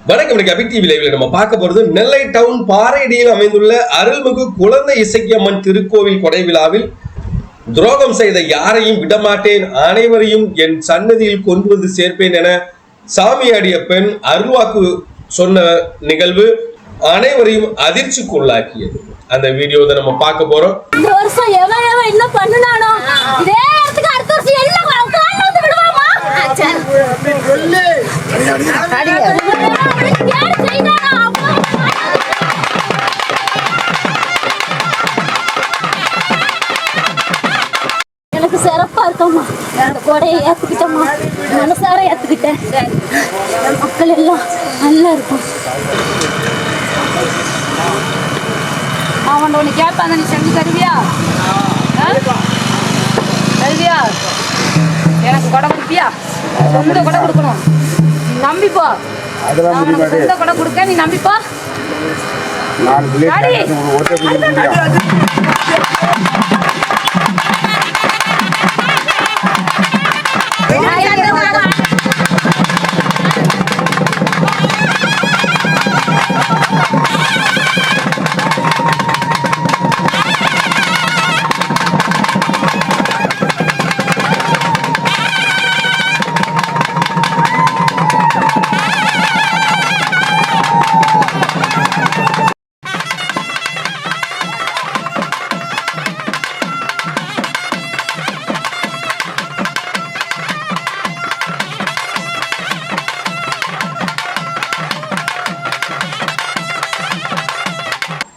வணக்கம். அபிக் டிவி லைவ்ல நம்ம பார்க்க போறது நெல்லை டவுன் பாறையடியில் அமைந்துள்ள அருள்மிகு குழந்தை இசக்கியம்மன் திருக்கோவில் கொடை விழாவில் துரோகம் செய்த யாரையும் விடமாட்டேன், அனைவரையும் என் சன்னதியில் கொண்டு வந்து சேர்ப்பேன் என சாமியாடிய பெண் அருள்வாக்கு சொன்ன நிகழ்வு அனைவரையும் அதிர்ச்சிக்குள்ளாக்கியது. அந்த வீடியோ தான் நம்ம பார்க்க போறோம். இந்த வருஷம் எவன் என்ன பண்ணுனானோ இதே இடத்துக்கு அடுத்த வருஷம் என்ன கால்ல வந்து விடுவாமா? சொல்லு எனக்கு சிறப்பா இருக்கம்மா. இந்த கொடையை ஏத்துக்கிட்டம்மா, மனசார ஏத்துக்கிட்டேன். மக்கள் எல்லாம் நல்லா இருக்கும். அவன் ஒன்று கேட்பாங்க, நீ செஞ்சு தருவியா? தருவியா? எனக்கு கொடை கொடுப்பியா? சொந்த கொடை கொடுக்கணும், நீ நம்பிப்போ. சொந்த கொடை கொடுக்க நீ நம்பிப்போ.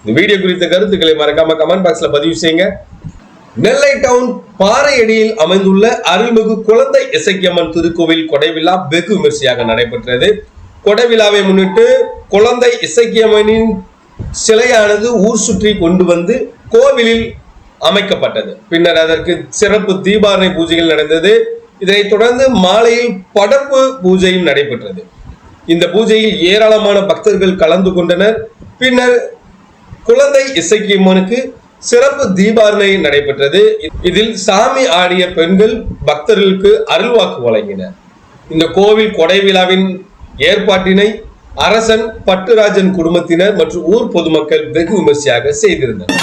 இந்த வீடியோ குறித்த கருத்துக்களை மறக்காம கமெண்ட் பாக்ஸ்ல பதிவு செய்யுங்க. நெல்லை டவுன் பாறையடியில் அமைந்துள்ள அருள்மிகு குழந்தை இசக்கியம்மன் திருக்கோவில் கொடை விழா வெகு விமர்சையாக நடைபெற்றது. கொடை விழாவை முன்னிட்டு குழந்தை இசக்கியம்மனின் சிலையானது ஊர் சுற்றி கொண்டு வந்து கோவிலில் அமைக்கப்பட்டது. பின்னர் அதற்கு சிறப்பு தீபாரணை பூஜைகள் நடந்தது. இதனைத் தொடர்ந்து மாலையில் படப்பு பூஜையும் நடைபெற்றது. இந்த பூஜையில் ஏராளமான பக்தர்கள் கலந்து கொண்டனர். பின்னர் குழந்தை இசக்கியம்மனுக்கு சிறப்பு தீபாரணை நடைபெற்றது. இதில் சாமி ஆடிய பெண்கள் பக்தர்களுக்கு அருள்வாக்கு வழங்கினர். இந்த கோவில் கொடை விழாவின் ஏற்பாட்டினை அரசன் பட்டுராஜன் குடும்பத்தினர் மற்றும் ஊர் பொதுமக்கள் வெகு விமர்சையாக செய்திருந்தனர்.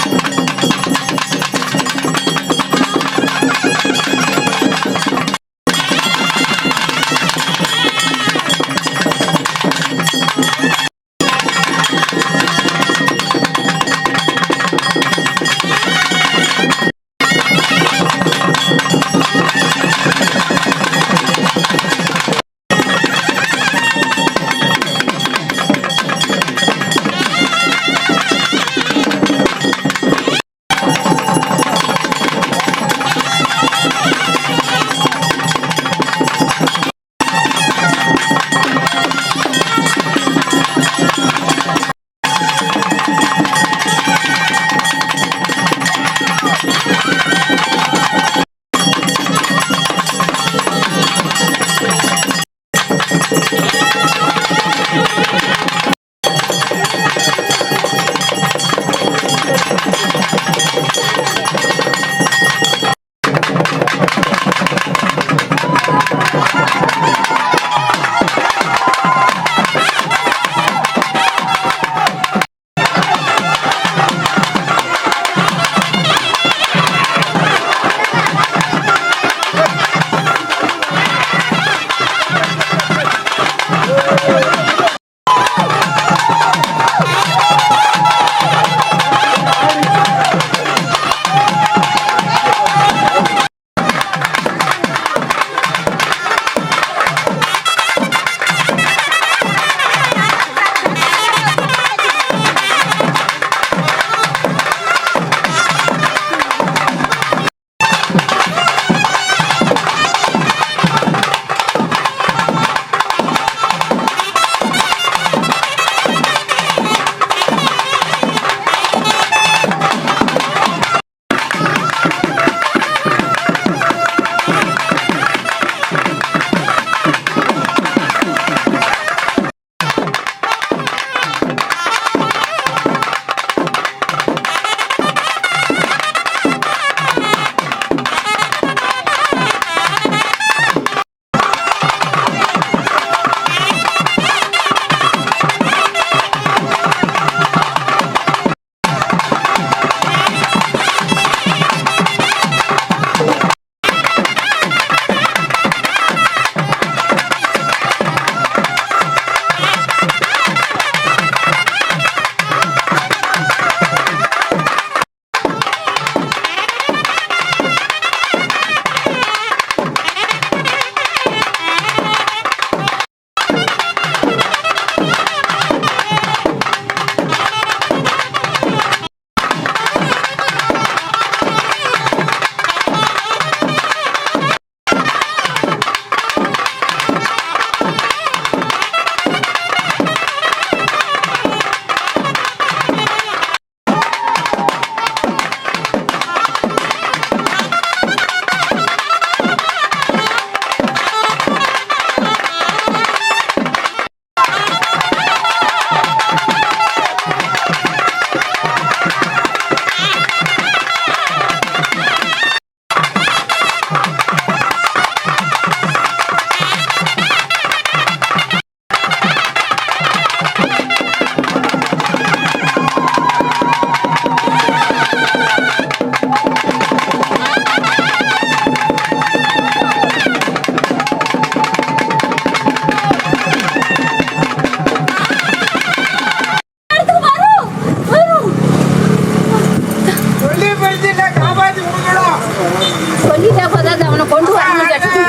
அவனை கொண்டு வரணும் கட்டி.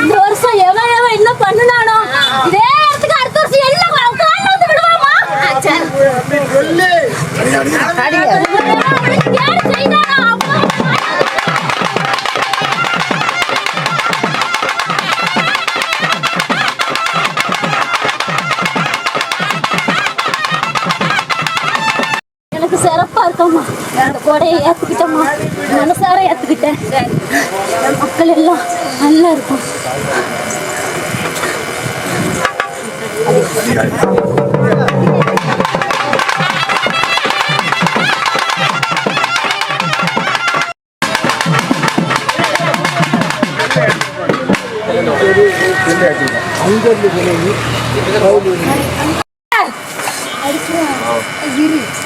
இந்த வருஷம் எவன் என்ன பண்ணுனானோ இதே இடத்துக்கு அடுத்த வருஷம் எல்லாம் காலைல வந்து விடுவாமா? யார் செய்தானோ அப்பா. எனக்கு சிறப்பா இருக்கம்மா. அந்த கொடையை ஏத்துக்கிட்டம்மா, மனசார ஏத்துக்கிட்டேன். என் மக்கள் எல்லாம் நல்லா இருக்கும்.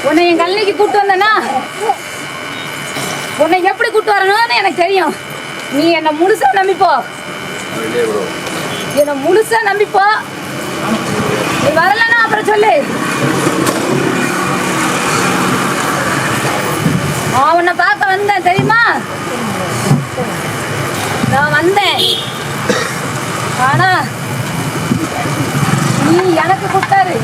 உன்னை என் கல்லைக்கு கூட்டு வந்தனா உன்னை எப்படி கூட்டு வரணும்னு எனக்கு தெரியும். நீ என்னை முழுசா நம்பிப்போ, என்னை முழுசா நம்பிப்போ. நீ வரலன்னா அப்புறம் சொல்லு. நான் உன்னை பார்க்க வந்தேன் தெரியுமா? நான் வந்தேன், ஆனா நீ எனக்கு கூட்டாரு.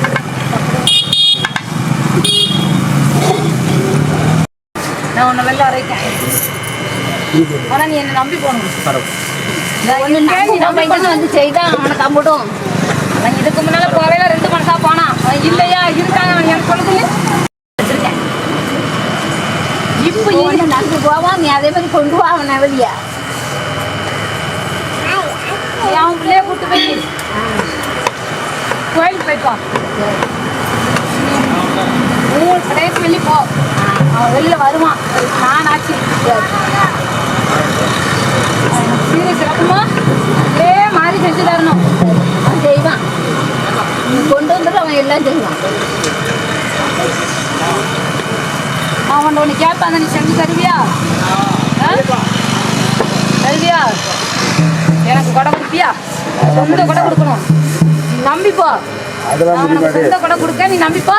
நான் உன்னை வெளில வரைக்கேன், ஆனா நீ என்ன நம்பி போகணும். வந்து செய்தான் அவனை கம்பிடும். அவன் இதுக்கு முன்னால போவேல 2 மனசா போனான். அவன் இல்லையா இருக்காங்க, அவன் எனக்கு சொல்லுது வச்சிருக்கேன். இப்போ நம்பி போவான். நீ அதே மாதிரி கொண்டு வா அவனை வெளியே. அவன் பிள்ளைய கூட்டு போய் கோயிலுக்கு போய்ப்பா. கடைசி வெளியே போ, அவன் வெளியில வருவான். நான் ஆச்சு சீரை சிறப்புமா இதே மாதிரி செஞ்சு தரணும். அவன் செய்வான். நீ கொண்டு வந்துட்டு அவன் எல்லாம் செய்வான். அவன் ஒன்று கேட்பான், நீ செஞ்சு தருவியா? தருவியா? எனக்கு கொடை கொடுப்பியா? சொந்த கொடை கொடுக்கணும். நீ நம்பிப்போ. சொந்த கொடை கொடுக்க நீ நம்பிப்போ.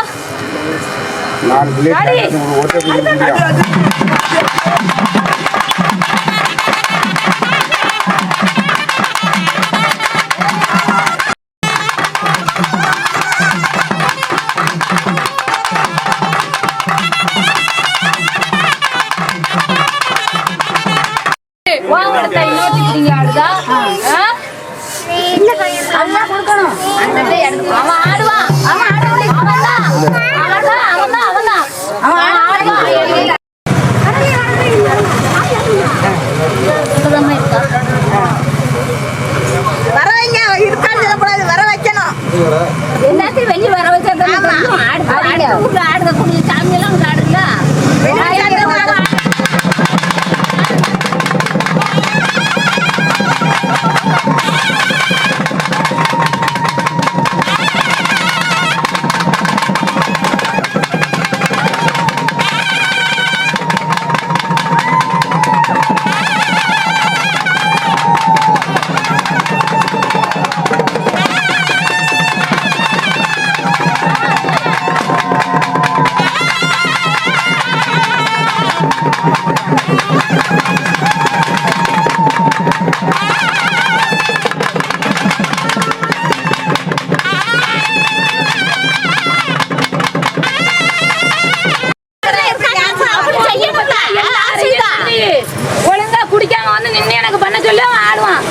அவன் ஆடுவான், அவன் வரவைங்க இருக்கான்னு சொல்லக்கூடாது, வர வைக்கணும். எல்லாத்தையும் வெளியே வர வச்சா ஆடுறக்கூடிய சாமியெல்லாம் ஆடுல. ஒழுங்கா குடிக்காம வந்து நின்று எனக்கு பண்ண சொல்லி அவன் ஆடுவான்.